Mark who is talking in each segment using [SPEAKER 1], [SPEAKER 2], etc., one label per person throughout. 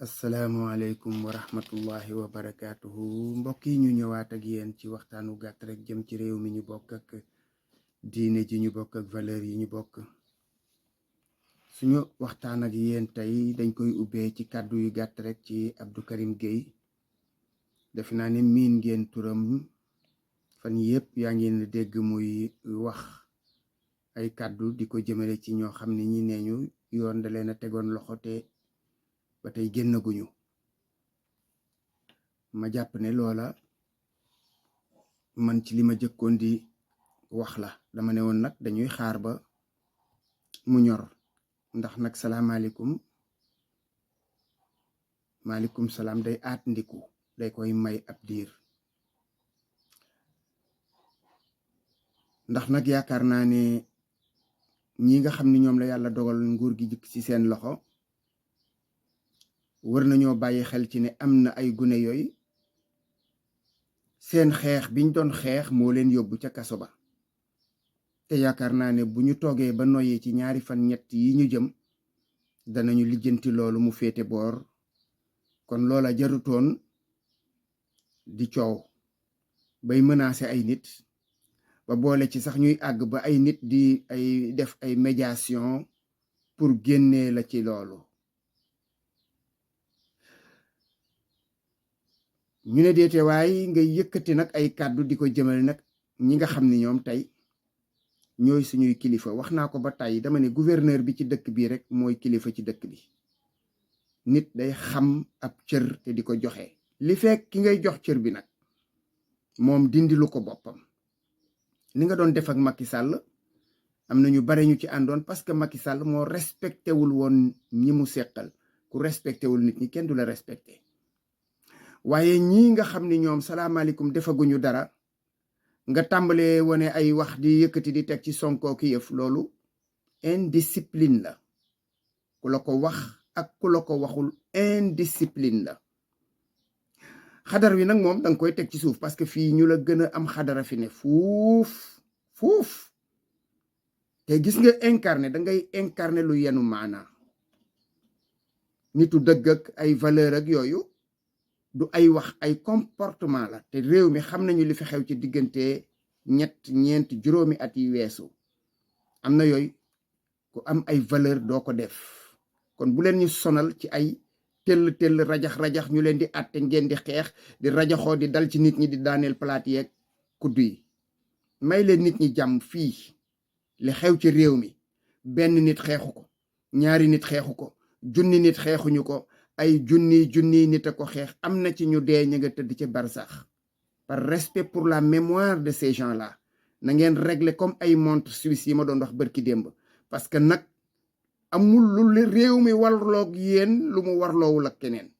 [SPEAKER 1] asalaamualeykum wa rahmatullahi wa barakaatuhu mbokk yi ñu ñëwaat ak yéen ci waxtaanu gàtt rek jëm ci réew mi ñu bokk ak diine ji ñu bokk ak valeur yi ñu bokk. suñu waxtaan ak yéen tey dañ koy ubbee ci kàddu yu gàtt rek ci Abdou Karim Gueye. defe naa ne miin ngeen turam fan yépp yaa ngeen dégg muy wax ay kàddu di ko jëmale ci ñoo xam ne ñi neeñu yoon da leen a tegoon loxo te ba tey génnaguñu. ma jàpp ne loola man ci li ma jëkkoon di wax la dama ne woon nag dañuy xaar ba mu ñor ndax nag maaleykum salaam day aat ndiku day koy may ab diir. ndax nag yaakaar naa ne ñi nga xam ni ñoom la yàlla dogal nguur gi jëkk ci seen loxo war nañoo bàyyi xel ci ne am na ay gune yooyu seen xeex biñ doon xeex moo leen yóbbu ca kaso ba te yaakaar naa ne bu ñu toogee ba noyyee ci ñaari fan ñett yi ñu jëm danañu lijjanti loolu mu féete boor. kon loola jarutoon di coow bay menacer ay nit ba boole ci sax ñuy àgg ba ay nit di ay def ay médiation pour génnee la ci loolu. ñu ne deete waay ngay yëkkati nag ay kàddu di ko jëmale nag ñi nga xam ni ñoom tey ñooy suñuy kilifa. wax naa ko ba tey dama ne gouverneur bi ci dëkk bi rek mooy kilifa ci dëkk bi. nit day xam ab cër te di ko joxe. li fekk ki ngay jox cër bi nag moom dindilu ko boppam. li nga doon def ak Macky Sall am na ñu bare ñu ci àndoon parce que Macky Sall moo respecté wul woon ñi mu seqal. ku respecté wul nit ñi kenn du la respecté. waaye ñii nga xam ni ñoom salaamaaleykum defaguñu dara nga tàmbalee wane ay wax di yëkkati di teg ci Sonko ki yëf loolu indiscipline la. ku la ko wax ak ku la ko waxul indiscipline la. xadar wi nag moom danga koy teg ci suuf parce que fii ñu la gën a am xadara fi ne fuuf te gis nga incarné dangay incarné lu yenu maanaa nitu dëgg ak ay valeur ak yooyu du ay wax ay comportement la. te réew mi xam nañu li fi xew ci diggante ñeent juróomi at yi weesu. am na yooyu ku am ay valeur doo ko def. kon bu leen ñu sonal ci ay tell rajax ñu leen di àtte ngeen di xeex di rajaxoo di dal ci nit ñi di daaneel palaat yeeg kuddu yi. may leen nit ñi jàmm fii. li xew ci réew mi benn nit xeexu ko, ñaari nit xeexu ko, junni nit xeexuñu ko, ay junni nit a ko xeex. am na ci ñu dee ña nga tëdd ci barsax. par respect pour la mémoire de ces gens-là na ngeen régler comme ay montre suisse yi ma doon wax bërki démb. parce que nag amul lu réew mi warloog yéen lu mu warloowul ak keneen.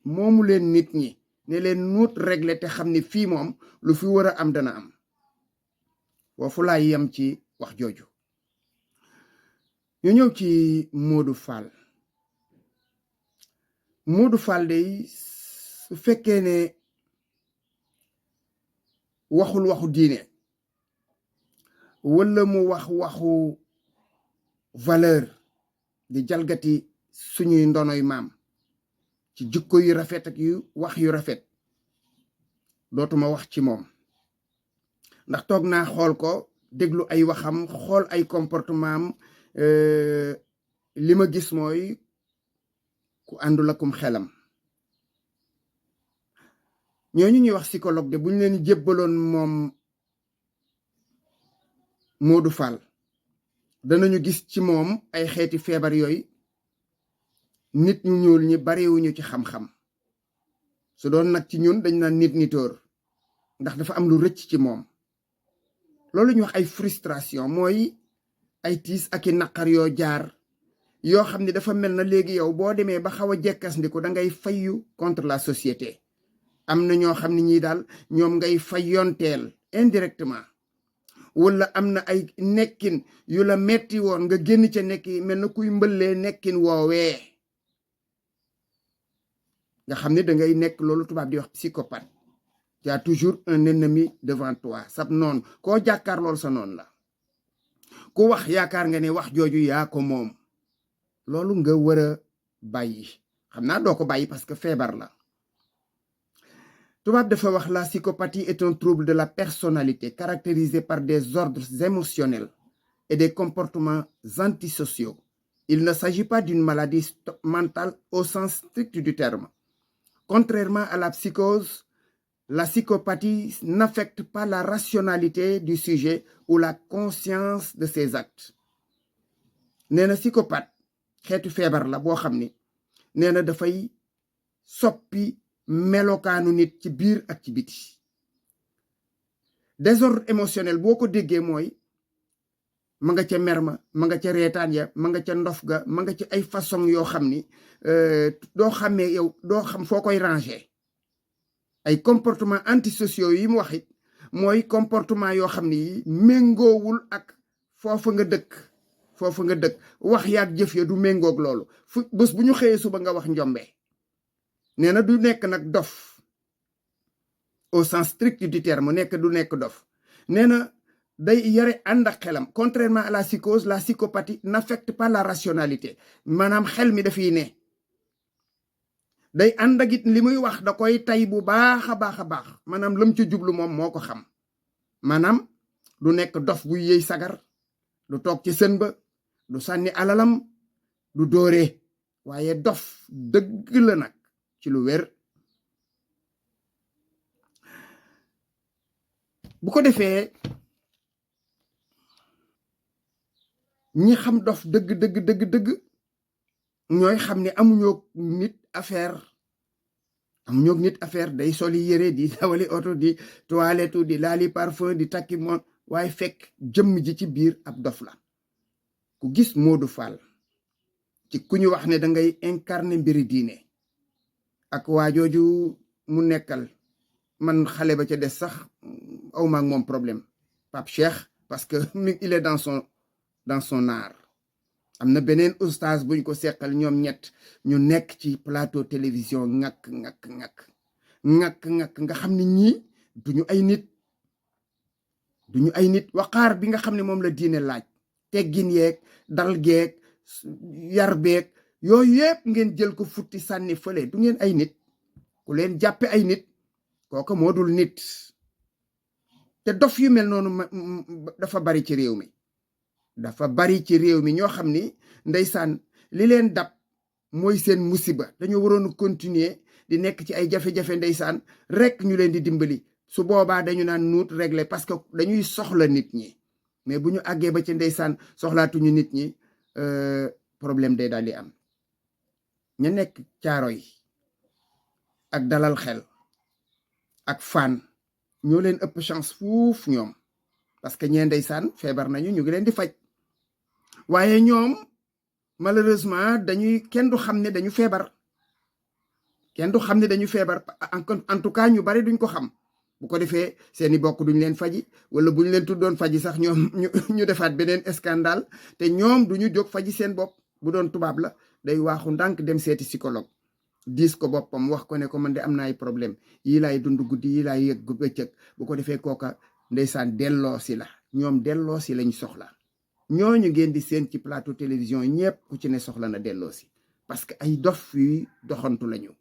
[SPEAKER 1] moomu leen nit ñi ne leen nuut régler te xam ne fii moom lu fi war a am dana am. foofu laay yem ci wax jooju. ñu ñëw ci Modou Fall day su fekkee ne waxul waxu diine wala mu wax waxu valeur di jalgati suñuy ndonoy maam ci jikko yu rafet ak yu wax yu rafet dootuma wax ci moom. ndax toog naa xool ko déglu ay waxam xool ay comportement am li ma gis mooy ku àndul akum xelam. ñooñu ñuy wax psychologue de bu ñu leen jébbaloon moom Modou Fall danañu gis ci moom ay xeeti feebar yooyu nit ñu ñuul ñi bariwuñu ci xam-xam. su doon nag ci ñun dañ naan nitoor ndax dafa am lu rëcc ci moom. loolu ñu wax ay frustration mooy ay tiis ak i naqar yoo jaar yoo xam ne dafa mel na léegi yow boo demee ba xaw a jekkas ndiku dangay fayu contre la société. am na ñoo xam ne ñii daal ñoom ngay fayonteel indirectement. wala am na ay nekkin yu la metti woon nga génn ca nekki mel na kuy mbëllee nekkin woowee nga xam ne dangay nekk loolu tubaab di wax psychopathe. tu as toujours un ennemi devant toi. sab noon koo jàkkaar lool sa noon la. ku wax yaakaar nga ne wax jooju yaa ko moom. loolu nga war a bàyyi. xam naa doo ko bàyyi parce que feebar la. tubaab dafa wax la psychopathie est un trouble de la personnalité caractérisé par des ordres émotionnels et des comportements antisociaux. Il ne s'agit pas d'une maladie mentale au sens strict du terme. Contrairement à la psychose, la psychopathie n'affecte pas la rationalité du sujet ou la conscience de ses actes. nee na psychopathe xeetu feebar la boo xam ni nee na dafay soppi melokaanu nit ci biir ak ci biti. désordre émotionnel boo ko déggee mooy ma nga ca mer ma nga ca reetaan ya ma nga ca ndof ga ma nga ci ay façon yoo xam ni doo xamee yow doo xam foo koy ranger. ay comportement antisociaux yi mu wax it mooy comportement yoo xam ni méngoowul ak foofa nga dëkk wax yaag jëf ya du méngoog loolu fu bés bu ñu xëyee suba nga wax njombe. nee na du nekk nag dof au sens strict du terme du nekk dof. nee na day yare ànd ak xelam. contrairement à la psychose, la psychopathie n'affecte pas la rationalité. maanaam xel mi dafiy ne day ànd ak it li muy wax da koy tay bu baax a baax maanaam lam ci jublu moom moo ko xam. maanaam du nekk dof bu yëy sagar, du toog ci sën ba, du sànni alalam, du dóore, waaye dof dëgg la nag ci lu wér. bu ko defee ñi xam dof dëgg ñooy xam ne amuñoo nit affaire day soli yére di dawali oto di toilette di laali parfum di takki moon waaye fekk jëmm ji ci biir ab dof la. ku gis Modou Fall ci ku ñu wax ne da ngay incarner mbiri diine ak waajooju mu nekkal, man xale ba ca des sax aw maag moom problème, Pape Cheikh, parce que il est dans son art. am na beneen oustaz buñ ko seqal ñoom ñett ñu nekk ci plateau télévision ngak nga xam ne ñii duñu ay nit waqaar bi nga xam ne moom la diine laaj, teggin yeeg dal geeg yar beeg yooyu yëpp ngeen jël ko futti sànni fële. du ngeen ay nit. ku leen jàppe ay nit kooka moo dul nit. te dof yu mel noonu dafa bari ci réew mi ñoo xam ni ndeysaan li leen dab mooy seen musiba. dañoo waroon continuer di nekk ci ay jafe-jafe ndeysaan rek ñu leen di dimbali. su boobaa dañu naan nuut régler parce que dañuy soxla nit ñi. mais bu ñu àggee ba ci ndeysaan soxlaatuñu nit ñi, problème day daal di am. ña nekk Caaroy ak Dalal Xel ak Fann ñoo leen ëpp chance fuuf ñoom, parce que ñee ndeysaan feebar nañu ñu ngi leen di faj. waaye ñoom malheureusement kenn du xam ne dañu feebar. en tout cas ñu bari duñ ko xam. bu ko defee seeni bokk duñ leen faji, wala buñ leen tuddoon faji sax ñoom ñu defaat beneen scandale. te ñoom duñu jóg faji seen bopp. bu doon tubaab la day waaxu ndànk dem seeti psychologue, diis ko boppam, wax ko ne ko man de am na ay problème yii laay dund guddi yii laay yëg bëccëg. bu ko defee kooka ndeysaan delloo si la. ñoom delloo si lañ soxla. ñooñu ngeen di seen ci plateau télévision ñëpp ku ci ne soxla na delloo si, parce que ay dof yi doxantu lañu.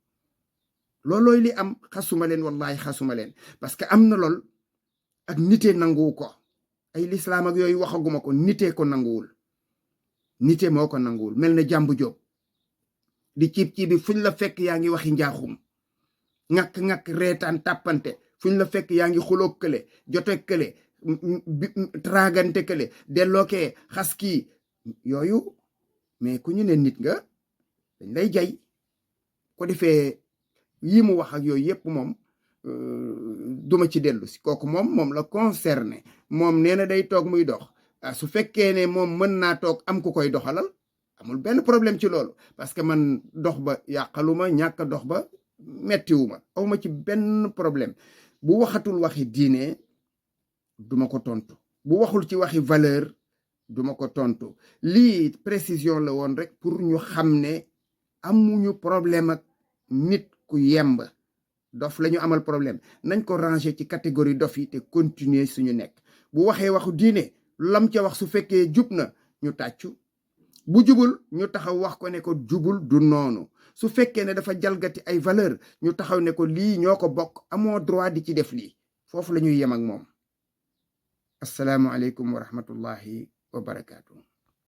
[SPEAKER 1] loolooy li am. xasuma leen, wallahi xasuma leen, parce que am na lool ak nite nanguwu ko. ay lislaam ak yooyu waxaguma ko, nite ko nanguwul. nite moo ko nanguwul. mel na jàmbu jóob di ciib fuñ la fekk yaa ngi waxi njaaxum, ŋakk reetaan tàppante. fuñ la fekk yaa ngi xuloo kële, jote kële, tragante kële, dellookee xas kii yooyu. mais ku ñu ne nit nga dañ lay jay. ko defee yi mu wax ak yooyu yëpp moom duma ci dellu si. kooku moom la concerné. moom nee na day toog muy dox. su fekkee ne moom mën naa toog am ku koy doxalal, amul benn problème ci loolu. parce que man dox ba yàqaluma, ñàkk dox ba mettiwuma, awma ci benn problème. bu waxatul waxi diine duma ko tontu. bu waxul ci waxi valeur duma ko tontu. lii précision la woon rek pour ñu xam ne amuñu problème ak nit ku yemb. dof la ñu amal problème. nañ ko ranger ci catégorie dof yi te continuer suñu nekk. bu waxee waxu diine lam ca wax su fekkee jub na ñu tàccu, bu jubul ñu taxaw wax ko ne ko jubul du noonu. su fekkee ne dafa jalgati ay valeur ñu taxaw ne ko lii ñoo ko bokk amoo droit di ci def lii foofu la ñuy yem ak moom asalaamu aleykum wa rahmatullahi wa barakaatu.